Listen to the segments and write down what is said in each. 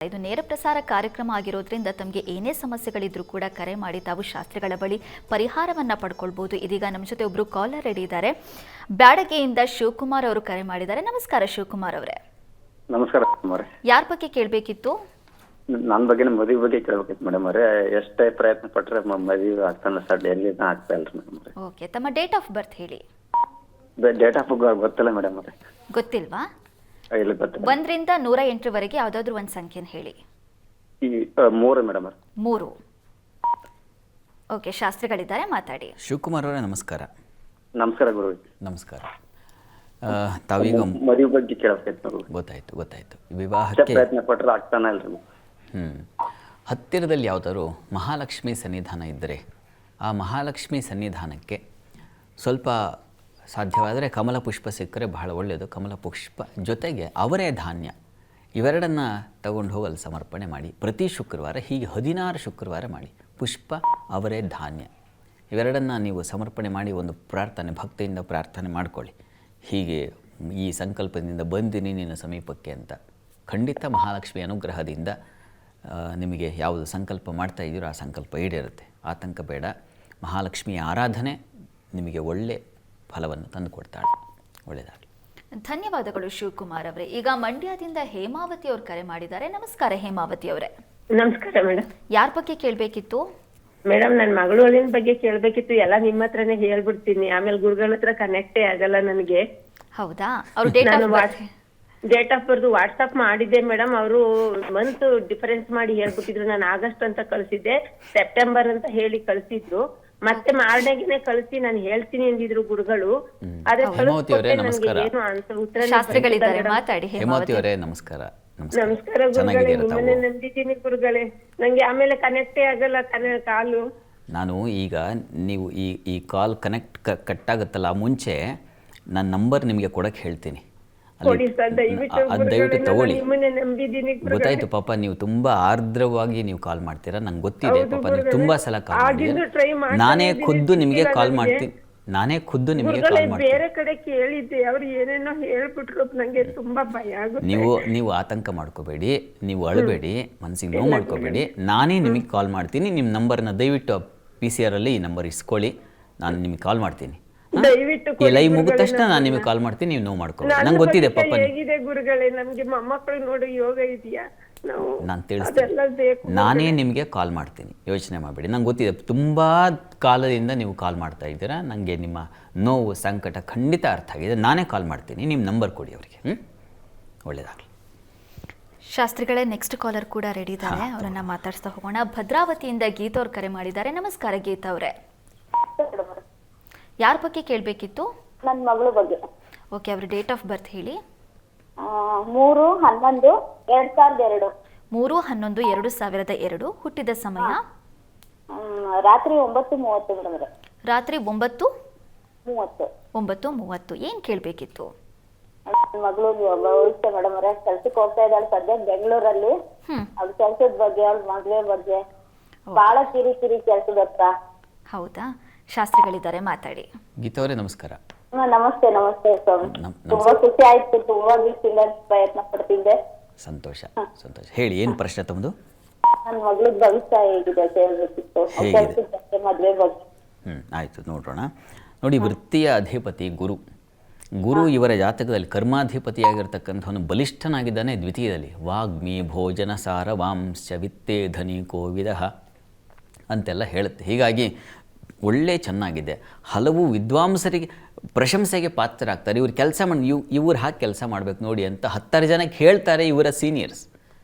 ಇದು ನೇರ ಪ್ರಸಾರ ಕಾರ್ಯಕ್ರಮ ಆಗಿರೋದ್ರಿಂದ ತಮಗೆ ಏನೇ ಸಮಸ್ಯೆಗಳಿದ್ರೂ ಕೂಡ ಕರೆ ಮಾಡಿ ತಾವು ಶಾಸ್ತ್ರಿಗಳ ಬಳಿ ಪರಿಹಾರವನ್ನ ಪಡ್ಕೊಳ್ಬಹುದು. ಇದೀಗ ನಮ್ಮ ಜೊತೆ ಒಬ್ರು ಕಾಲರ್ ರೆಡಿ ಇದ್ದಾರೆ. ಬ್ಯಾಡಗೆಯಿಂದ ಶಿವಕುಮಾರ್ ಅವರು ಕರೆ ಮಾಡಿದ್ದಾರೆ. ನಮಸ್ಕಾರ ಶಿವಕುಮಾರ್ ಅವರೇ. ನಮಸ್ಕಾರ ಯಾರ ಬಗ್ಗೆ ಕೇಳಬೇಕಿತ್ತು? ನನ್ನ ಬಗ್ಗೆ ಮದುವೆ ಬಗ್ಗೆ ಕೇಳಬೇಕಿತ್ತು ಮೇಡಮ್ ಅವರೇ. ಎಷ್ಟೇ ಪ್ರಯತ್ನ ಪಟ್ಟರೆ ಮದುವೆ ಆಗ್ತಾನೆ ಸರ್, ಎಲ್ಲಿ ಆಗ್ತಾ ಇಲ್ಲ ಮೇಡಮ್ ಅವರೇ. ಓಕೆ, ತಮ್ಮ ಡೇಟ್ ಆಫ್ ಬರ್ತ್ ಹೇಳಿ. ಡೇಟ್ ಆಫ್ ಗೊತ್ತಿಲ್ಲ ಮೇಡಮ್ ಅವರೇ. ಗೊತ್ತಿಲ್ವಾ? ಇಲ್ಲ ಗೊತ್ತಿಲ್ಲ. 1ರಿಂದ 108 ಯಾವ್ದಾದ್ರು ಒಂದು ಸಂಖ್ಯೆನ ಹೇಳಿ. ಈ 3 ಮೇಡಮ್ ಅವರೇ. 3. ಓಕೆ, ಶಾಸ್ತ್ರಿಗಳಿದ್ದಾರೆ, ಮಾತಾಡಿ. ಶಿವಕುಮಾರ್ ಅವರೇ ನಮಸ್ಕಾರ. ನಮಸ್ಕಾರ ಗುರು. ನಮಸ್ಕಾರ. ತಾವೀಗ ಮದುವೆ ಬಗ್ಗೆ ಕೇಳಬೇಕಿತ್ತು. ಗೊತ್ತಾಯ್ತು. ವಿವಾಹಕ್ಕೆ ಪ್ರಯತ್ನ ಪಟ್ಟರೆ ಆಗ್ತಾನೆ ಇಲ್ಲ. ಹತ್ತಿರದಲ್ಲಿ ಯಾವುದಾದ್ರು ಮಹಾಲಕ್ಷ್ಮಿ ಸನ್ನಿಧಾನ ಇದ್ದರೆ ಆ ಮಹಾಲಕ್ಷ್ಮಿ ಸನ್ನಿಧಾನಕ್ಕೆ ಸ್ವಲ್ಪ ಸಾಧ್ಯವಾದರೆ ಕಮಲ ಪುಷ್ಪ ಸಿಕ್ಕರೆ ಬಹಳ ಒಳ್ಳೆಯದು. ಕಮಲ ಪುಷ್ಪ ಜೊತೆಗೆ ಅವರೇ ಧಾನ್ಯ ಇವೆರಡನ್ನು ತಗೊಂಡು ಹೋಗಲು ಸಮರ್ಪಣೆ ಮಾಡಿ. ಪ್ರತಿ ಶುಕ್ರವಾರ ಹೀಗೆ 16 ಶುಕ್ರವಾರ ಮಾಡಿ. ಪುಷ್ಪ ಅವರೇ ಧಾನ್ಯ ಇವೆರಡನ್ನು ನೀವು ಸಮರ್ಪಣೆ ಮಾಡಿ ಒಂದು ಪ್ರಾರ್ಥನೆ, ಭಕ್ತಿಯಿಂದ ಪ್ರಾರ್ಥನೆ ಮಾಡಿಕೊಳ್ಳಿ. ಹೀಗೆ ಈ ಸಂಕಲ್ಪದಿಂದ ಬಂದಿನಿ ನಿನ್ನ ಸಮೀಪಕ್ಕೆ ಅಂತ ಖಂಡಿತ ಮಹಾಲಕ್ಷ್ಮಿ ಅನುಗ್ರಹದಿಂದ ನಿಮಗೆ ಯಾವುದು ಸಂಕಲ್ಪ ಮಾಡ್ತಾ ಇದ್ದೀರೋ ಆ ಸಂಕಲ್ಪ ಈಡೇರುತ್ತೆ. ಆತಂಕ ಬೇಡ. ಮಹಾಲಕ್ಷ್ಮಿಯ ಆರಾಧನೆ ನಿಮಗೆ ಒಳ್ಳೆ ಫಲವನ್ನು ತಂದು ಕೊಡ್ತಾಳೆ. ಒಳ್ಳೆಯದಾಗಲಿ. ಧನ್ಯವಾದಗಳು ಶಿವಕುಮಾರ್ ಅವರೇ. ಈಗ ಮಂಡ್ಯದಿಂದ ಹೇಮಾವತಿ ಅವರು ಕರೆ ಮಾಡಿದ್ದಾರೆ. ನಮಸ್ಕಾರ ಹೇಮಾವತಿ ಅವರೇ. ನಮಸ್ಕಾರ ಮೇಡಮ್. ಯಾರ ಬಗ್ಗೆ ಕೇಳಬೇಕಿತ್ತು? ಮೇಡಮ್ ನನ್ನ ಮಗಳು ಬಗ್ಗೆ ಕೇಳಬೇಕಿತ್ತು. ಎಲ್ಲ ನಿಮ್ಮ ಹತ್ರನೇ ಹೇಳ್ಬಿಡ್ತೀನಿ, ಆಮೇಲೆ ಗುರುಗಳ ಹತ್ರ ಕನೆಕ್ಟೇ ಆಗಲ್ಲ ನನಗೆ. ಹೌದಾ? ಅವ್ರು ಡೇಟ್ ಆಫ್ ಬರ್ದು ವಾಟ್ಸ್ಆಪ್ ಮಾಡಿದ್ದೆ ಮೇಡಮ್. ಅವರು ಮಂತ್ ಡಿಫರೆನ್ಸ್ ಮಾಡಿ ಹೇಳ್ಬಿಟ್ಟಿದ್ರು. ನಾನು ಆಗಸ್ಟ್ ಅಂತ ಕಳ್ಸಿದ್ದೆ, ಸೆಪ್ಟೆಂಬರ್ ಅಂತ ಹೇಳಿ ಕಳ್ಸಿದ್ರು. ಮತ್ತೆ ಮಾರನೆಗೆನೆ ಕಳಿಸಿ ನಾನು ಹೇಳ್ತೀನಿ ಎಂದಿದ್ರು ಗುರುಗಳು. ಹೇಮಾವತಿ ಅವರೇ ನಮಸ್ಕಾರ. ಶಾಸ್ತ್ರಿಗಳಿದ್ದಾರೆ, ಮಾತಾಡಿ. ಹೇಮಾವತಿ ಅವರೇ ನಮಸ್ಕಾರ. ನಮಸ್ಕಾರ ಗುರುಗಳೇ, ನಿಮ್ಮನ್ನೇ ನಂಬಿದ್ದೀನಿ ಗುರುಗಳೇ. ನಂಗೆ ಆಮೇಲೆ ಕನೆಕ್ಟೇ ಆಗಲ್ಲ ಕಾಲು. ನಾನು ಈಗ ನೀವು ಈ ಕಾಲ್ ಕಟ್ ಆಗುತ್ತಲ್ಲ, ಮುಂಚೆ ನನ್ನ ನಂಬರ್ ನಿಮಗೆ ಕೊಡಕ್ಕೆ ಹೇಳ್ತೀನಿ. ದಯವಿಟ್ಟು ತಗೊಳ್ಳಿ. ಗೊತ್ತಾಯ್ತು ಪಾಪ, ನೀವು ತುಂಬಾ ಆರ್ದ್ರವಾಗಿ ನೀವು ಕಾಲ್ ಮಾಡ್ತೀರಾ, ನಂಗೆ ಗೊತ್ತಿದೆ ಪಾಪ. ನೀವು ತುಂಬಾ ಸಲ ಕಾಲ್ ಮಾಡಿದ್ದೀರಾ. ನಾನೇ ಖುದ್ದು ನಿಮಗೆ ಕಾಲ್ ಮಾಡ್ತೀನಿ. ಬೇರೆ ಕಡೆ ಕೇಳಿದ್ದೆ, ಅವ್ರು ಏನೇನೋ ಹೇಳ್ಬಿಟ್ರು, ನಂಗೆ ತುಂಬಾ ಭಯ ಆಗುತ್ತೆ. ನೀವು ಆತಂಕ ಮಾಡ್ಕೋಬೇಡಿ, ನೀವು ಅಳಬೇಡಿ, ಮನಸ್ಸಿಗೆ ನೋವು ಮಾಡ್ಕೋಬೇಡಿ. ನಾನೇ ನಿಮಗೆ ಕಾಲ್ ಮಾಡ್ತೀನಿ. ನಿಮ್ಮ ನಂಬರ್ನ ದಯವಿಟ್ಟು PCR ಅಲ್ಲಿ ಈ ನಂಬರ್ ಇಸ್ಕೊಳ್ಳಿ. ನಾನು ನಿಮಗೆ ಕಾಲ್ ಮಾಡ್ತೀನಿ. ದಯವಿಟ್ಟು ಲೈವ್ ಮುಗಿದ ತಕ್ಷಣ ನಾನು ನಿಮಗೆ ಕಾಲ್ ಮಾಡ್ತೀನಿ. ನೀವು ನೋವು ಮಾಡ್ಕೋಬೇಡಿ, ನಂಗೆ ಗೊತ್ತಿದೆ ಪಾಪ. ಹೇಗಿದೆ ಗುರುಗಳೇ, ನಮ್ಗೆ ಮೊಮ್ಮಕ್ಕಳು ನೋಡು ಯೋಗ ಇದೆಯಾ? ನಾನು ತಿಳಿಸ್ತೀನಿ. ನಾನೇ ನಿಮಗೆ ಕಾಲ್ ಮಾಡ್ತೀನಿ, ಯೋಚನೆ ಮಾಡಬೇಡಿ. ನಂಗೆ ಗೊತ್ತಿದೆ ತುಂಬ ಕಾಲದಿಂದ ನೀವು ಕಾಲ್ ಮಾಡ್ತಾ ಇದ್ದೀರಾ. ನನಗೆ ನಿಮ್ಮ ನೋವು ಸಂಕಟ ಖಂಡಿತ ಅರ್ಥ ಆಗಿದೆ. ನಾನೇ ಕಾಲ್ ಮಾಡ್ತೀನಿ. ನಿಮ್ಮ ನಂಬರ್ ಕೊಡಿ ಅವರಿಗೆ. ಒಳ್ಳೆಯದಾಗಲಿ. ಶಾಸ್ತ್ರಿಗಳೇ, ನೆಕ್ಸ್ಟ್ ಕಾಲರ್ ಕೂಡ ರೆಡಿ ಇದ್ದಾರೆ, ಅವರನ್ನ ಮಾತಾಡ್ಸ್ತಾ ಹೋಗೋಣ. ಭದ್ರಾವತಿಯಿಂದ ಗೀತಾ ಅವ್ರು ಕರೆ ಮಾಡಿದ್ದಾರೆ. ನಮಸ್ಕಾರ ಗೀತಾ ಅವರೇ. ಯಾರ ಬಗ್ಗೆ ಕೇಳಬೇಕಿತ್ತು? ನನ್ನ ಮಗಳ ಬಗ್ಗೆ. ಓಕೆ, ಅವ್ರ ಡೇಟ್ ಆಫ್ ಬರ್ತ್ ಹೇಳಿ. 3/11/2002. 3/11/2002. ಹುಟ್ಟಿದ ಸಮಯ ರಾತ್ರಿ 9:30 ಮೇಡಮ್. ರಾತ್ರಿ 9:30. 9:30. ಏನ್ ಕೇಳಬೇಕಿತ್ತು? ನನ್ನ ಮಗಳು ಭವಿಷ್ಯ ಮೇಡಮ್ ಅವರೇ, ಕೆಲ್ಸಕ್ಕೆ ಹೋಗ್ತಾ ಇದ್ದಾಳೆ ಸದ್ಯ ಬೆಂಗಳೂರಲ್ಲಿ. ಅವ್ಳ ಕೆಲ್ಸದ ಬಗ್ಗೆ, ಅವ್ಳ ಮದುವೆ ಬಗ್ಗೆ ಬಹಳ ಕಿರಿಕಿರಿ ಕೆಲ್ಸದ ಹತ್ರ. ಹೌದಾ? ಶಾಸ್ತ್ರಿಗಳಿದ್ದಾರೆ, ಮಾತಾಡಿ. ಗೀತಾ ಅವರೇ ನಮಸ್ಕಾರ. ನಮಸ್ತೆ ಸ್ವಾಮಿ. ತುಂಬಾ ಖುಷಿ ಆಯ್ತು, ತುಂಬಾ ದಿವಸದಿಂದ ಪ್ರಯತ್ನ ಪಡ್ತಿದ್ದೆ. ಸಂತೋಷ. ಹೇಳಿ, ಏನು ಪ್ರಶ್ನೆ ತಮ್ಮದು? ನನ್ನ ಮಗಳ ಭವಿಷ್ಯ ಹೇಗಿದೆ ಕೇಳಬೇಕಿತ್ತು, ಕೆಲ್ಸದ ಬಗ್ಗೆ, ಮದುವೆ ಬಗ್ಗೆ. ಆಯ್ತು, ನೋಡೋಣ. ನೋಡಿ, ವೃತ್ತಿಯ ಅಧಿಪತಿ ಗುರು ಇವರ ಜಾತಕದಲ್ಲಿ ಕರ್ಮಾಧಿಪತಿಯಾಗಿರ್ತಕ್ಕಂಥವನು ಬಲಿಷ್ಠನಾಗಿದ್ದಾನೆ. ದ್ವಿತೀಯದಲ್ಲಿ ವಾಗ್ಮಿ ಭೋಜನ ಸಾರ ವಾಂಶ ವಿತ್ತೇ ಧನಿ ಕೋವಿದ ಅಂತೆಲ್ಲ ಹೇಳುತ್ತೆ. ಹೀಗಾಗಿ ಒಳ್ಳೆ ಚೆನ್ನಾಗಿದೆ. ಹಲವು ವಿದ್ವಾಂಸರಿಗೆ ಪ್ರಶಂಸೆಗೆ ಪಾತ್ರರಾಗ್ತಾರೆ. ಇವ್ರು ಕೆಲಸ ಮಾಡಿ ಇವ್ರು ಹಾಕಿ ಕೆಲಸ ಮಾಡಬೇಕು ನೋಡಿ ಅಂತ 10 ಜನಕ್ಕೆ ಹೇಳ್ತಾರೆ ಇವರ ಸೀನಿಯರ್ಸ್.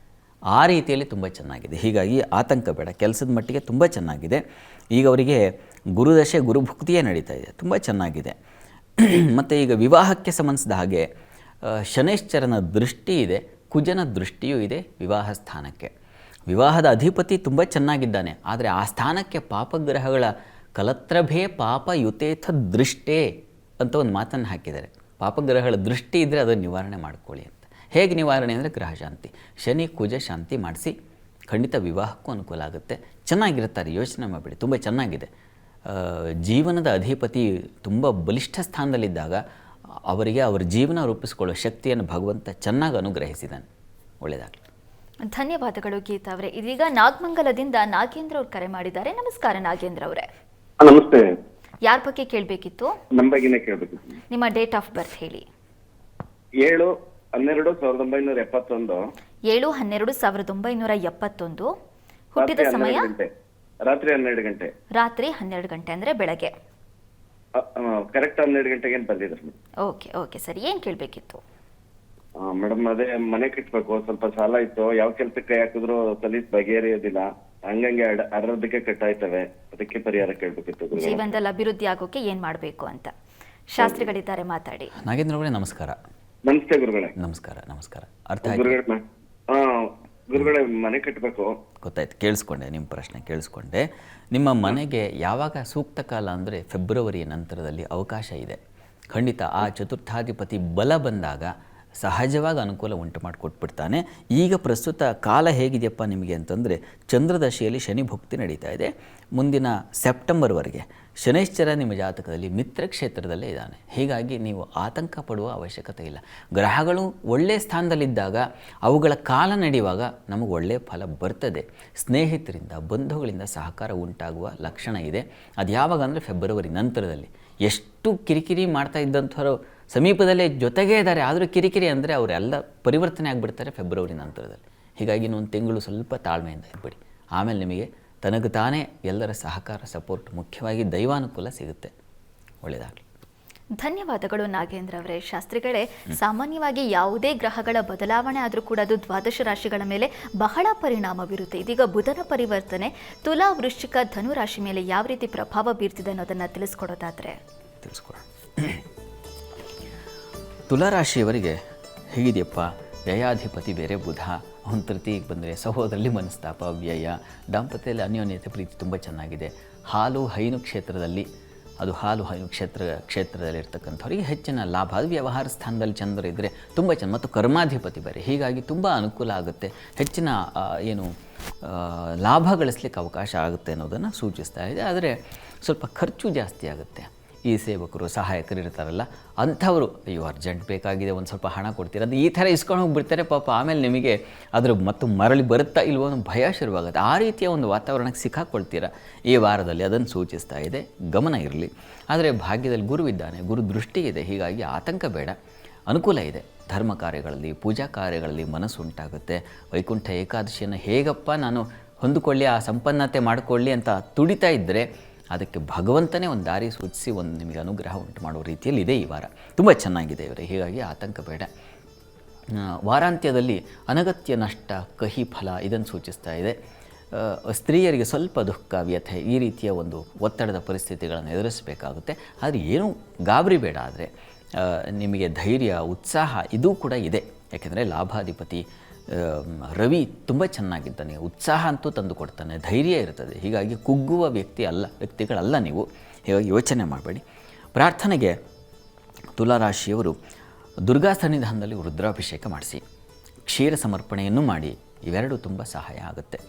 ಆ ರೀತಿಯಲ್ಲಿ ತುಂಬ ಚೆನ್ನಾಗಿದೆ. ಹೀಗಾಗಿ ಆತಂಕ ಬೇಡ. ಕೆಲಸದ ಮಟ್ಟಿಗೆ ತುಂಬ ಚೆನ್ನಾಗಿದೆ. ಈಗ ಅವರಿಗೆ ಗುರುದಶೆ ಗುರುಭುಕ್ತಿಯೇ ನಡೀತಾ ಇದೆ, ತುಂಬ ಚೆನ್ನಾಗಿದೆ. ಮತ್ತು ಈಗ ವಿವಾಹಕ್ಕೆ ಸಂಬಂಧಿಸಿದ ಹಾಗೆ ಶನೈಶ್ಚರನ ದೃಷ್ಟಿ ಇದೆ, ಕುಜನ ದೃಷ್ಟಿಯೂ ಇದೆ ವಿವಾಹ ಸ್ಥಾನಕ್ಕೆ. ವಿವಾಹದ ಅಧಿಪತಿ ತುಂಬ ಚೆನ್ನಾಗಿದ್ದಾನೆ, ಆದರೆ ಆ ಸ್ಥಾನಕ್ಕೆ ಪಾಪಗ್ರಹಗಳ ಕಲತ್ರಭೇ ಪಾಪ ಯುತೇಥ ದೃಷ್ಟೇ ಅಂತ ಒಂದು ಮಾತನ್ನು ಹಾಕಿದ್ದಾರೆ. ಪಾಪಗ್ರಹಗಳ ದೃಷ್ಟಿ ಇದ್ದರೆ ಅದನ್ನು ನಿವಾರಣೆ ಮಾಡ್ಕೊಳ್ಳಿ ಅಂತ. ಹೇಗೆ ನಿವಾರಣೆ ಅಂದರೆ ಗ್ರಹ ಶಾಂತಿ, ಶನಿ ಕುಜ ಶಾಂತಿ ಮಾಡಿಸಿ ಖಂಡಿತ ವಿವಾಹಕ್ಕೂ ಅನುಕೂಲ ಆಗುತ್ತೆ. ಚೆನ್ನಾಗಿರುತ್ತಾರೆ, ಯೋಚನೆ ಮಾಡಬೇಡಿ, ತುಂಬ ಚೆನ್ನಾಗಿದೆ. ಜೀವನದ ಅಧಿಪತಿ ತುಂಬ ಬಲಿಷ್ಠ ಸ್ಥಾನದಲ್ಲಿದ್ದಾಗ ಅವರಿಗೆ ಅವರ ಜೀವನ ರೂಪಿಸಿಕೊಳ್ಳೋ ಶಕ್ತಿಯನ್ನು ಭಗವಂತ ಚೆನ್ನಾಗಿ ಅನುಗ್ರಹಿಸಿದ್ದಾನೆ. ಒಳ್ಳೆಯದಾಗಲಿ. ಧನ್ಯವಾದಗಳು ಗೀತಾ ಅವರೇ. ಇದೀಗ ನಾಗಮಂಗಲದಿಂದ ನಾಗೇಂದ್ರ ಅವ್ರು ಕರೆ ಮಾಡಿದ್ದಾರೆ. ನಮಸ್ಕಾರ ನಾಗೇಂದ್ರ ಅವರೇ. ನಮಸ್ತೆ. ಯಾರ ಬಗ್ಗೆ ಕೇಳಬೇಕಿತ್ತು? ನಮ್ಮ ಬಗ್ಗೆನೇ ಕೇಳಬೇಕಿತ್ತು. ನಿಮ್ಮ ಡೇಟ್ ಆಫ್ ಬರ್ತ್ ಹೇಳಿ. 7/12/1971. 7/12/1971. ಹುಟ್ಟಿದ ಸಮಯ? ರಾತ್ರಿ 12 ಗಂಟೆ. ರಾತ್ರಿ 12 ಗಂಟೆ ಅಂದ್ರೆ ಬೆಳಗ್ಗೆ. ಕರೆಕ್ಟ್ 12 ಗಂಟೆಗೆ ಬಂದಿದ್ರು. ಓಕೆ ಓಕೆ ಸರಿ, ಏನ್ ಕೇಳಬೇಕಿತ್ತು? ಮೇಡಮ್, ಅದೇ ಮನೆ ಕಟ್ಬೇಕು, ಸ್ವಲ್ಪ ಸಾಲ ಇತ್ತು. ಯಾವ ಕೆಲ್ಸಕ್ಕೆ ಕೈ ಹಾಕಿದ್ರು ಸಲೀಸ್ ಬಗೆಹರಿಯೋದಿಲ್ಲ, ಹಂಗಂಗೆ ಅರ್ಧಕ್ಕೆ ಕಟ್ಟಾಯ್ತವೆ. ಅದಕ್ಕೆ ಪರಿಹಾರ ಕೇಳ್ಬೇಕಿತ್ತು. ಜೀವನದಲ್ಲಿ ಅಭಿವೃದ್ಧಿ ಆಗೋಕೆ ಏನ್ ಮಾಡ್ಬೇಕು ಅಂತ ಶಾಸ್ತ್ರಿಗಳಿದ್ದಾರೆ, ಮಾತಾಡಿ. ನಾಗೇಂದ್ರ ಅವರೇ ನಮಸ್ಕಾರ. ನಮಸ್ತೆ ಗುರುಗಳೇ. ನಮಸ್ಕಾರ. ಅರ್ಥ ಆಯ್ತು ಗುರುಗಳೇ, ಮನೆ ಕಟ್ಟಬೇಕು. ಗೊತ್ತಾಯ್ತು, ಕೇಳಿಸ್ಕೊಂಡೆ, ನಿಮ್ಮ ಪ್ರಶ್ನೆ ಕೇಳಿಸ್ಕೊಂಡೆ. ನಿಮ್ಮ ಮನೆಗೆ ಯಾವಾಗ ಸೂಕ್ತ ಕಾಲ ಅಂದರೆ ಫೆಬ್ರವರಿಯ ನಂತರದಲ್ಲಿ ಅವಕಾಶ ಇದೆ. ಖಂಡಿತ ಆ ಚತುರ್ಥಾಧಿಪತಿ ಬಲ ಬಂದಾಗ ಸಹಜವಾಗಿ ಅನುಕೂಲ ಉಂಟು ಮಾಡಿಕೊಟ್ಬಿಡ್ತಾನೆ. ಈಗ ಪ್ರಸ್ತುತ ಕಾಲ ಹೇಗಿದೆಯಪ್ಪ ನಿಮಗೆ ಅಂತಂದರೆ, ಚಂದ್ರದಶೆಯಲ್ಲಿ ಶನಿ ಭುಕ್ತಿ ನಡೀತಾ ಇದೆ. ಮುಂದಿನ ಸೆಪ್ಟೆಂಬರ್ವರೆಗೆ ಶನೈಶ್ಚರ ನಿಮ್ಮ ಜಾತಕದಲ್ಲಿ ಮಿತ್ರ ಕ್ಷೇತ್ರದಲ್ಲೇ ಇದ್ದಾನೆ. ಹೀಗಾಗಿ ನೀವು ಆತಂಕ ಪಡುವ ಅವಶ್ಯಕತೆ ಇಲ್ಲ. ಗ್ರಹಗಳು ಒಳ್ಳೆಯ ಸ್ಥಾನದಲ್ಲಿದ್ದಾಗ ಅವುಗಳ ಕಾಲ ನಡೆಯುವಾಗ ನಮಗೆ ಒಳ್ಳೆಯ ಫಲ ಬರ್ತದೆ. ಸ್ನೇಹಿತರಿಂದ ಬಂಧುಗಳಿಂದ ಸಹಕಾರ ಉಂಟಾಗುವ ಲಕ್ಷಣ ಇದೆ. ಅದು ಯಾವಾಗ ಅಂದರೆ ಫೆಬ್ರವರಿ ನಂತರದಲ್ಲಿ. ಎಷ್ಟು ಕಿರಿಕಿರಿ ಮಾಡ್ತಾ ಇದ್ದಂಥವ್ರು ಸಮೀಪದಲ್ಲೇ ಜೊತೆಗೇ ಇದ್ದಾರೆ, ಆದರೂ ಕಿರಿಕಿರಿ ಅಂದರೆ ಅವರೆಲ್ಲ ಪರಿವರ್ತನೆ ಆಗಿಬಿಡ್ತಾರೆ ಫೆಬ್ರವರಿ ನಂತರದಲ್ಲಿ. ಹೀಗಾಗಿ ಇನ್ನೊಂದು ತಿಂಗಳು ಸ್ವಲ್ಪ ತಾಳ್ಮೆಯಿಂದ ಇದ್ಬಿಡಿ. ಆಮೇಲೆ ನಿಮಗೆ ತನಗೆ ತಾನೇ ಎಲ್ಲರ ಸಹಕಾರ, ಸಪೋರ್ಟ್, ಮುಖ್ಯವಾಗಿ ದೈವಾನುಕೂಲ ಸಿಗುತ್ತೆ. ಒಳ್ಳೆಯದಾಗಲಿ. ಧನ್ಯವಾದಗಳು ನಾಗೇಂದ್ರ ಅವರೇ. ಶಾಸ್ತ್ರಿಗಳೇ, ಸಾಮಾನ್ಯವಾಗಿ ಯಾವುದೇ ಗ್ರಹಗಳ ಬದಲಾವಣೆ ಆದರೂ ಕೂಡ ಅದು ದ್ವಾದಶ ರಾಶಿಗಳ ಮೇಲೆ ಬಹಳ ಪರಿಣಾಮ ಬೀರುತ್ತೆ. ಇದೀಗ ಬುಧನ ಪರಿವರ್ತನೆ ತುಲಾ, ವೃಶ್ಚಿಕ, ಧನು ರಾಶಿ ಮೇಲೆ ಯಾವ ರೀತಿ ಪ್ರಭಾವ ಬೀರ್ತಿದೆ ಅನ್ನೋದನ್ನು ತಿಳಿಸ್ಕೊಡೋದಾದರೆ ತಿಳಿಸ್ಕೊಡೋಣ. ತುಲಾರಾಶಿಯವರಿಗೆ ಹೇಗಿದೆಯಪ್ಪ, ವ್ಯಯಾಧಿಪತಿ ಬೇರೆ ಬುಧ. ಅವನ ತೃತೀಯಕ್ಕೆ ಬಂದರೆ ಸಹೋದರಲ್ಲಿ ಮನಸ್ತಾಪ, ವ್ಯಯ, ದಾಂಪತ್ಯದಲ್ಲಿ ಅನ್ಯೋನ್ಯತೆ, ಪ್ರೀತಿ ತುಂಬ ಚೆನ್ನಾಗಿದೆ. ಹಾಲು ಹೈನು ಕ್ಷೇತ್ರದಲ್ಲಿ, ಅದು ಹಾಲು ಹೈನು ಕ್ಷೇತ್ರದಲ್ಲಿರ್ತಕ್ಕಂಥವ್ರಿಗೆ ಹೆಚ್ಚಿನ ಲಾಭ. ಅದು ವ್ಯವಹಾರ ಸ್ಥಾನದಲ್ಲಿ ಚಂದ್ರ ಇದ್ದರೆ ತುಂಬ ಚೆನ್ನಾಗಿ, ಮತ್ತು ಕರ್ಮಾಧಿಪತಿ ಬೇರೆ. ಹೀಗಾಗಿ ತುಂಬ ಅನುಕೂಲ ಆಗುತ್ತೆ. ಹೆಚ್ಚಿನ ಲಾಭ ಗಳಿಸ್ಲಿಕ್ಕೆ ಅವಕಾಶ ಆಗುತ್ತೆ ಅನ್ನೋದನ್ನು ಸೂಚಿಸ್ತಾ ಇದೆ. ಆದರೆ ಸ್ವಲ್ಪ ಖರ್ಚು ಜಾಸ್ತಿ ಆಗುತ್ತೆ. ಈ ಸೇವಕರು, ಸಹಾಯಕರು ಇರ್ತಾರಲ್ಲ, ಅಂಥವರು ಅಯ್ಯೋ ಅರ್ಜೆಂಟ್ ಬೇಕಾಗಿದೆ, ಒಂದು ಸ್ವಲ್ಪ ಹಣ ಕೊಡ್ತೀರ ಅದು ಈ ಥರ ಇಸ್ಕೊಂಡು ಹೋಗಿಬಿಡ್ತಾರೆ ಪಾಪ. ಆಮೇಲೆ ನಿಮಗೆ ಅದ್ರ ಮತ್ತು ಮರಳಿ ಬರುತ್ತಾ ಇಲ್ವೋ ಅನ್ನೋ ಭಯ ಶುರುವಾಗುತ್ತೆ. ಆ ರೀತಿಯ ಒಂದು ವಾತಾವರಣಕ್ಕೆ ಸಿಕ್ಕಾಕೊಳ್ತೀರ ಈ ವಾರದಲ್ಲಿ. ಅದನ್ನು ಸೂಚಿಸ್ತಾ ಇದೆ, ಗಮನ ಇರಲಿ. ಆದರೆ ಭಾಗ್ಯದಲ್ಲಿ ಗುರು ಇದ್ದಾನೆ, ಗುರು ದೃಷ್ಟಿ ಇದೆ. ಹೀಗಾಗಿ ಆತಂಕ ಬೇಡ, ಅನುಕೂಲ ಇದೆ. ಧರ್ಮ ಕಾರ್ಯಗಳಲ್ಲಿ, ಪೂಜಾ ಕಾರ್ಯಗಳಲ್ಲಿ ಮನಸ್ಸು ಉಂಟಾಗುತ್ತೆ. ವೈಕುಂಠ ಏಕಾದಶಿಯನ್ನು ಹೇಗಪ್ಪ ನಾನು ಹೊಂದಿಕೊಳ್ಳಿ, ಆ ಸಂಪನ್ನತೆ ಮಾಡಿಕೊಳ್ಳಿ ಅಂತ ತುಡಿತಾ ಇದ್ದರೆ ಅದಕ್ಕೆ ಭಗವಂತನೇ ಒಂದು ದಾರಿ ಸೂಚಿಸಿ ಒಂದು ನಿಮಗೆ ಅನುಗ್ರಹ ಉಂಟು ಮಾಡುವ ರೀತಿಯಲ್ಲಿ ಇದೆ ಈ ವಾರ. ತುಂಬ ಚೆನ್ನಾಗಿದೆ ಇವರೇ, ಹೀಗಾಗಿ ಆತಂಕ ಬೇಡ. ವಾರಾಂತ್ಯದಲ್ಲಿ ಅನಗತ್ಯ ನಷ್ಟ, ಕಹಿ ಫಲ ಇದನ್ನು ಸೂಚಿಸ್ತಾ ಇದೆ. ಸ್ತ್ರೀಯರಿಗೆ ಸ್ವಲ್ಪ ದುಃಖ, ವ್ಯಥೆ, ಈ ರೀತಿಯ ಒಂದು ಒತ್ತಡದ ಪರಿಸ್ಥಿತಿಗಳನ್ನು ಎದುರಿಸಬೇಕಾಗುತ್ತೆ. ಆದರೆ ಏನೂ ಗಾಬರಿ ಬೇಡ. ಆದರೆ ನಿಮಗೆ ಧೈರ್ಯ, ಉತ್ಸಾಹ ಇದೂ ಕೂಡ ಇದೆ. ಯಾಕೆಂದರೆ ಲಾಭಾಧಿಪತಿ ರವಿ ತುಂಬ ಚೆನ್ನಾಗಿದ್ದಾನೆ. ಉತ್ಸಾಹ ಅಂತೂ ತಂದು ಕೊಡ್ತಾನೆ, ಧೈರ್ಯ ಇರ್ತದೆ. ಹೀಗಾಗಿ ಕುಗ್ಗುವ ವ್ಯಕ್ತಿಗಳಲ್ಲ ನೀವು. ಹೀಗಾಗಿ ಯೋಚನೆ ಮಾಡಬೇಡಿ. ಪ್ರಾರ್ಥನೆಗೆ ತುಲಾರಾಶಿಯವರು ದುರ್ಗಾ ಸನ್ನಿಧಾನದಲ್ಲಿ ರುದ್ರಾಭಿಷೇಕ ಮಾಡಿಸಿ, ಕ್ಷೀರ ಸಮರ್ಪಣೆಯನ್ನು ಮಾಡಿ. ಇವೆರಡೂ ತುಂಬ ಸಹಾಯ ಆಗುತ್ತೆ,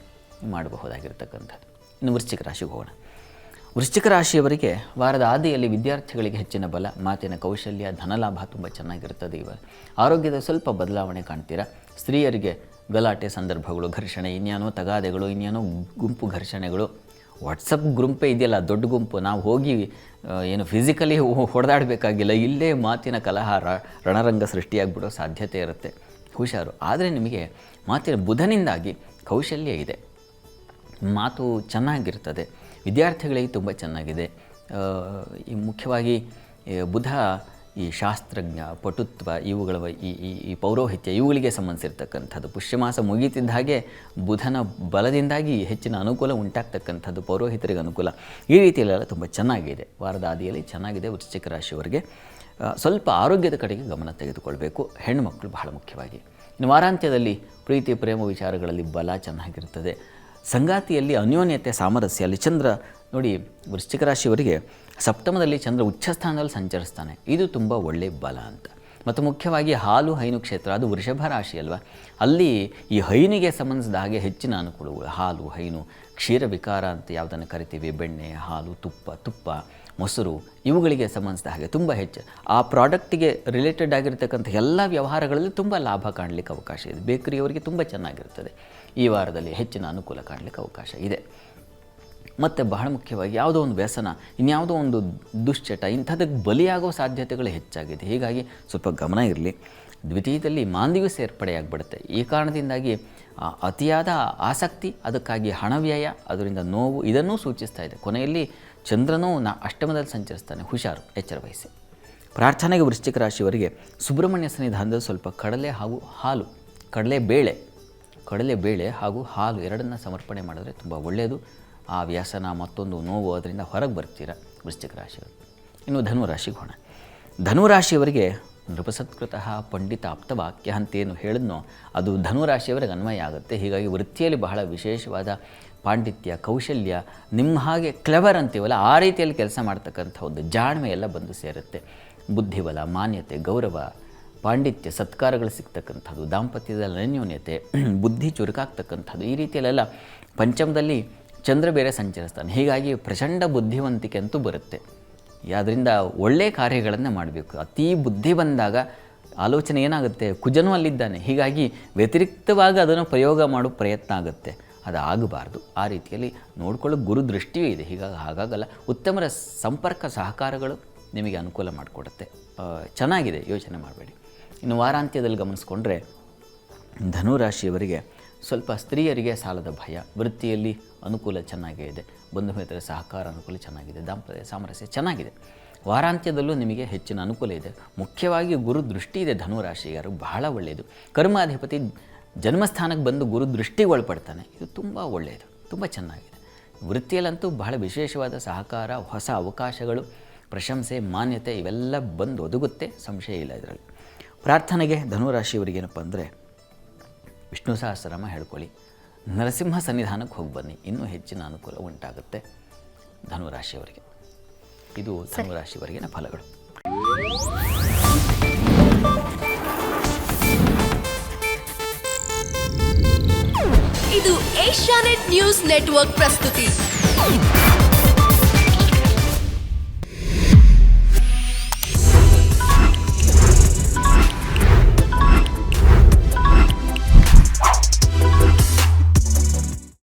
ಮಾಡಬಹುದಾಗಿರ್ತಕ್ಕಂಥದ್ದು. ಇನ್ನು ವೃಶ್ಚಿಕ ರಾಶಿಗೆ ಹೋಗೋಣ. ವೃಶ್ಚಿಕ ರಾಶಿಯವರಿಗೆ ವಾರದ ಆದಿಯಲ್ಲಿ ವಿದ್ಯಾರ್ಥಿಗಳಿಗೆ ಹೆಚ್ಚಿನ ಬಲ, ಮಾತಿನ ಕೌಶಲ್ಯ, ಧನಲಾಭ ತುಂಬ ಚೆನ್ನಾಗಿರ್ತದೆ. ಇವರು ಆರೋಗ್ಯದ ಸ್ವಲ್ಪ ಬದಲಾವಣೆ ಕಾಣ್ತೀರಾ. ಸ್ತ್ರೀಯರಿಗೆ ಗಲಾಟೆ ಸಂದರ್ಭಗಳು, ಘರ್ಷಣೆ, ಇನ್ಯಾನೋ ತಗಾದೆಗಳು, ಇನ್ಯಾನೋ ಗುಂಪು ಘರ್ಷಣೆಗಳು. ವಾಟ್ಸಪ್ ಗುಂಪೇ ಇದೆಯಲ್ಲ, ದೊಡ್ಡ ಗುಂಪು, ನಾವು ಹೋಗಿ ಏನು ಫಿಸಿಕಲಿ ಹೊಡೆದಾಡಬೇಕಾಗಿಲ್ಲ. ಇಲ್ಲೇ ಮಾತಿನ ಕಲಹ, ರಣರಂಗ ಸೃಷ್ಟಿಯಾಗಿಬಿಡೋ ಸಾಧ್ಯತೆ ಇರುತ್ತೆ. ಹುಷಾರು. ಆದರೆ ನಿಮಗೆ ಮಾತಿನ ಬುಧನಿಂದಾಗಿ ಕೌಶಲ್ಯ ಇದೆ, ಮಾತು ಚೆನ್ನಾಗಿರ್ತದೆ. ವಿದ್ಯಾರ್ಥಿಗಳಿಗೆ ತುಂಬ ಚೆನ್ನಾಗಿದೆ. ಮುಖ್ಯವಾಗಿ ಬುಧ ಈ ಶಾಸ್ತ್ರಜ್ಞ, ಪಟುತ್ವ, ಇವುಗಳ ಈ ಪೌರೋಹಿತ್ಯ ಇವುಗಳಿಗೆ ಸಂಬಂಧಿಸಿರ್ತಕ್ಕಂಥದ್ದು. ಪುಷ್ಯಮಾಸ ಮುಗೀತಿದ್ದ ಹಾಗೆ ಬುಧನ ಬಲದಿಂದಾಗಿ ಹೆಚ್ಚಿನ ಅನುಕೂಲ ಉಂಟಾಗ್ತಕ್ಕಂಥದ್ದು, ಪೌರೋಹಿತರಿಗೆ ಅನುಕೂಲ. ಈ ರೀತಿಯಲ್ಲೆಲ್ಲ ತುಂಬ ಚೆನ್ನಾಗಿದೆ. ವಾರದ ಆದಿಯಲ್ಲಿ ಚೆನ್ನಾಗಿದೆ. ವೃಶ್ಚಿಕ ರಾಶಿಯವರಿಗೆ ಸ್ವಲ್ಪ ಆರೋಗ್ಯದ ಕಡೆಗೆ ಗಮನ ತೆಗೆದುಕೊಳ್ಬೇಕು, ಹೆಣ್ಣುಮಕ್ಕಳು ಬಹಳ ಮುಖ್ಯವಾಗಿ. ಇನ್ನು ವಾರಾಂತ್ಯದಲ್ಲಿ ಪ್ರೀತಿ, ಪ್ರೇಮ ವಿಚಾರಗಳಲ್ಲಿ ಬಲ ಚೆನ್ನಾಗಿರ್ತದೆ. ಸಂಗಾತಿಯಲ್ಲಿ ಅನ್ಯೋನ್ಯತೆ, ಸಾಮರಸ್ಯ. ಅಲ್ಲಿ ಚಂದ್ರ ನೋಡಿ, ವೃಶ್ಚಿಕ ರಾಶಿಯವರಿಗೆ ಸಪ್ತಮದಲ್ಲಿ ಚಂದ್ರ ಉಚ್ಚಸ್ಥಾನದಲ್ಲಿ ಸಂಚರಿಸ್ತಾನೆ. ಇದು ತುಂಬ ಒಳ್ಳೆಯ ಬಲ ಅಂತ. ಮತ್ತು ಮುಖ್ಯವಾಗಿ ಹಾಲು ಹೈನು ಕ್ಷೇತ್ರ, ಅದು ವೃಷಭ ರಾಶಿ ಅಲ್ವಾ, ಅಲ್ಲಿ ಈ ಹೈನಿಗೆ ಸಂಬಂಧಿಸಿದ ಹಾಗೆ ಹೆಚ್ಚಿನ ಅನುಕೂಲಗಳು. ಹಾಲು ಹೈನು, ಕ್ಷೀರ ವಿಕಾರ ಅಂತ ಯಾವುದನ್ನು ಕರಿತೀವಿ, ಬೆಣ್ಣೆ, ಹಾಲು, ತುಪ್ಪ, ಮೊಸರು ಇವುಗಳಿಗೆ ಸಂಬಂಧಿಸಿದ ಹಾಗೆ ತುಂಬ ಹೆಚ್ಚು ಆ ಪ್ರಾಡಕ್ಟಿಗೆ ರಿಲೇಟೆಡ್ ಆಗಿರ್ತಕ್ಕಂಥ ಎಲ್ಲ ವ್ಯವಹಾರಗಳಲ್ಲಿ ತುಂಬ ಲಾಭ ಕಾಣಲಿಕ್ಕೆ ಅವಕಾಶ ಇದೆ. ಬೇಕರಿಯವರಿಗೆ ತುಂಬ ಚೆನ್ನಾಗಿರ್ತದೆ. ಈ ವಾರದಲ್ಲಿ ಹೆಚ್ಚಿನ ಅನುಕೂಲ ಕಾಣಲಿಕ್ಕೆ ಅವಕಾಶ ಇದೆ. ಮತ್ತು ಬಹಳ ಮುಖ್ಯವಾಗಿ ಯಾವುದೋ ಒಂದು ವ್ಯಸನ, ಇನ್ಯಾವುದೋ ಒಂದು ದುಶ್ಚಟ ಇಂಥದಕ್ಕೆ ಬಲಿಯಾಗೋ ಸಾಧ್ಯತೆಗಳು ಹೆಚ್ಚಾಗಿದೆ. ಹೀಗಾಗಿ ಸ್ವಲ್ಪ ಗಮನ ಇರಲಿ. ದ್ವಿತೀಯದಲ್ಲಿ ಮಾಂದ್ಯವು ಸೇರ್ಪಡೆಯಾಗಿಬಿಡುತ್ತೆ. ಈ ಕಾರಣದಿಂದಾಗಿ ಅತಿಯಾದ ಆಸಕ್ತಿ, ಅದಕ್ಕಾಗಿ ಹಣ ವ್ಯಯ, ಅದರಿಂದ ನೋವು ಇದನ್ನೂ ಸೂಚಿಸ್ತಾ ಇದೆ. ಕೊನೆಯಲ್ಲಿ ಚಂದ್ರನೂ ಅಷ್ಟಮದಲ್ಲಿ ಸಂಚರಿಸ್ತಾನೆ. ಹುಷಾರು, ಎಚ್ಚರ ವಹಿಸಿ. ಪ್ರಾರ್ಥನೆಗೆ ವೃಶ್ಚಿಕ ರಾಶಿಯವರಿಗೆ ಸುಬ್ರಹ್ಮಣ್ಯ ಸನ್ನಿಧಾನದಲ್ಲಿ ಸ್ವಲ್ಪ ಕಡಲೆ ಹಾಗೂ ಹಾಲು, ಕಡಲೆಬೇಳೆ ಹಾಗೂ ಹಾಲು ಎರಡನ್ನು ಸಮರ್ಪಣೆ ಮಾಡಿದ್ರೆ ತುಂಬ ಒಳ್ಳೆಯದು. ಆ ವ್ಯಸನ ಮತ್ತೊಂದು ನೋವು ಅದರಿಂದ ಹೊರಗೆ ಬರ್ತೀರ ವೃಶ್ಚಿಕ ರಾಶಿಯವರು. ಇನ್ನು ಧನುರಾಶಿಗೆ ಹೋಣ. ಧನುರಾಶಿಯವರಿಗೆ ನೃಪಸತ್ಕೃತಃ ಪಂಡಿತ ಆಪ್ತವಾಕ್ಯ ಅಂತೇನು ಹೇಳಿದ್ನೋ ಅದು ಧನುರಾಶಿಯವರಿಗೆ ಅನ್ವಯ ಆಗುತ್ತೆ. ಹೀಗಾಗಿ ವೃತ್ತಿಯಲ್ಲಿ ಬಹಳ ವಿಶೇಷವಾದ ಪಾಂಡಿತ್ಯ, ಕೌಶಲ್ಯ, ನಿಮ್ಮ ಹಾಗೆ ಕ್ಲೆವರ್ ಅಂತೀವಲ್ಲ ಆ ರೀತಿಯಲ್ಲಿ ಕೆಲಸ ಮಾಡ್ತಕ್ಕಂಥ ಒಂದು ಜಾಣ್ಮೆ ಎಲ್ಲ ಬಂದು ಸೇರುತ್ತೆ. ಬುದ್ಧಿಬಲ, ಮಾನ್ಯತೆ, ಗೌರವ, ಪಾಂಡಿತ್ಯ, ಸತ್ಕಾರಗಳು ಸಿಗ್ತಕ್ಕಂಥದ್ದು, ದಾಂಪತ್ಯದಲ್ಲಿ ಅನ್ಯೋನ್ಯತೆ, ಬುದ್ಧಿ ಚುರುಕಾಗ್ತಕ್ಕಂಥದ್ದು, ಈ ರೀತಿಯಲ್ಲೆಲ್ಲ ಪಂಚಮದಲ್ಲಿ ಚಂದ್ರ ಬೇರೆ ಸಂಚರಿಸ್ತಾನೆ. ಹೀಗಾಗಿ ಪ್ರಚಂಡ ಬುದ್ಧಿವಂತಿಕೆ ಅಂತೂ ಬರುತ್ತೆ. ಅದರಿಂದ ಒಳ್ಳೆಯ ಕಾರ್ಯಗಳನ್ನು ಮಾಡಬೇಕು. ಅತೀ ಬುದ್ಧಿ ಬಂದಾಗ ಆಲೋಚನೆ ಏನಾಗುತ್ತೆ, ಕುಜನೂ ಅಲ್ಲಿದ್ದಾನೆ. ಹೀಗಾಗಿ ವ್ಯತಿರಿಕ್ತವಾಗಿ ಅದನ್ನು ಪ್ರಯೋಗ ಮಾಡೋ ಪ್ರಯತ್ನ ಆಗುತ್ತೆ. ಅದು ಆಗಬಾರ್ದು. ಆ ರೀತಿಯಲ್ಲಿ ನೋಡ್ಕೊಳ್ಳೋ ಗುರು ದೃಷ್ಟಿಯೂ ಇದೆ. ಹೀಗಾಗಿ ಹಾಗಾಗಲ್ಲ. ಉತ್ತಮರ ಸಂಪರ್ಕ ಸಹಕಾರಗಳು ನಿಮಗೆ ಅನುಕೂಲ ಮಾಡಿಕೊಡುತ್ತೆ. ಚೆನ್ನಾಗಿದೆ, ಯೋಚನೆ ಮಾಡಬೇಡಿ. ಇನ್ನು ವಾರಾಂತ್ಯದಲ್ಲಿ ಗಮನಿಸ್ಕೊಂಡ್ರೆ ಧನುರಾಶಿಯವರಿಗೆ ಸ್ವಲ್ಪ ಸ್ತ್ರೀಯರಿಗೆ ಸಾಲದ ಭಯ, ವೃತ್ತಿಯಲ್ಲಿ ಅನುಕೂಲ ಚೆನ್ನಾಗೇ ಇದೆ, ಬಂಧು ಮಿತ್ರರ ಸಹಕಾರ ಅನುಕೂಲ ಚೆನ್ನಾಗಿದೆ, ದಾಂಪತ್ಯ ಸಾಮರಸ್ಯ ಚೆನ್ನಾಗಿದೆ. ವಾರಾಂತ್ಯದಲ್ಲೂ ನಿಮಗೆ ಹೆಚ್ಚಿನ ಅನುಕೂಲ ಇದೆ. ಮುಖ್ಯವಾಗಿ ಗುರು ದೃಷ್ಟಿ ಇದೆ ಧನುರಾಶಿಯರು, ಬಹಳ ಒಳ್ಳೆಯದು. ಕರ್ಮಾಧಿಪತಿ ಜನ್ಮಸ್ಥಾನಕ್ಕೆ ಬಂದು ಗುರು ದೃಷ್ಟಿಗೆ ಒಳಪಡ್ತಾನೆ. ಇದು ತುಂಬ ಒಳ್ಳೆಯದು, ತುಂಬ ಚೆನ್ನಾಗಿದೆ. ವೃತ್ತಿಯಲ್ಲಂತೂ ಬಹಳ ವಿಶೇಷವಾದ ಸಹಕಾರ, ಹೊಸ ಅವಕಾಶಗಳು, ಪ್ರಶಂಸೆ, ಮಾನ್ಯತೆ ಇವೆಲ್ಲ ಬಂದು ಒದಗುತ್ತೆ, ಸಂಶಯ ಇಲ್ಲ ಇದರಲ್ಲಿ. ಪ್ರಾರ್ಥನೆಗೆ ಧನುರಾಶಿಯವರಿಗೇನಪ್ಪ ಅಂದರೆ ವಿಷ್ಣು ಸಹಸ್ರನಾಮ ಹೇಳ್ಕೊಳ್ಳಿ, ನರಸಿಂಹ ಸನ್ನಿಧಾನಕ್ಕೆ ಹೋಗಿ ಬನ್ನಿ, ಇನ್ನೂ ಹೆಚ್ಚಿನ ಅನುಕೂಲ ಉಂಟಾಗುತ್ತೆ ಧನುರಾಶಿಯವರಿಗೆ. ಇದು ಧನುರಾಶಿಯವರಿಗಿನ ಫಲಗಳು. ಇದು ಏಷ್ಯಾನೆಟ್ ನ್ಯೂಸ್ ನೆಟ್ವರ್ಕ್ ಪ್ರಸ್ತುತಿ.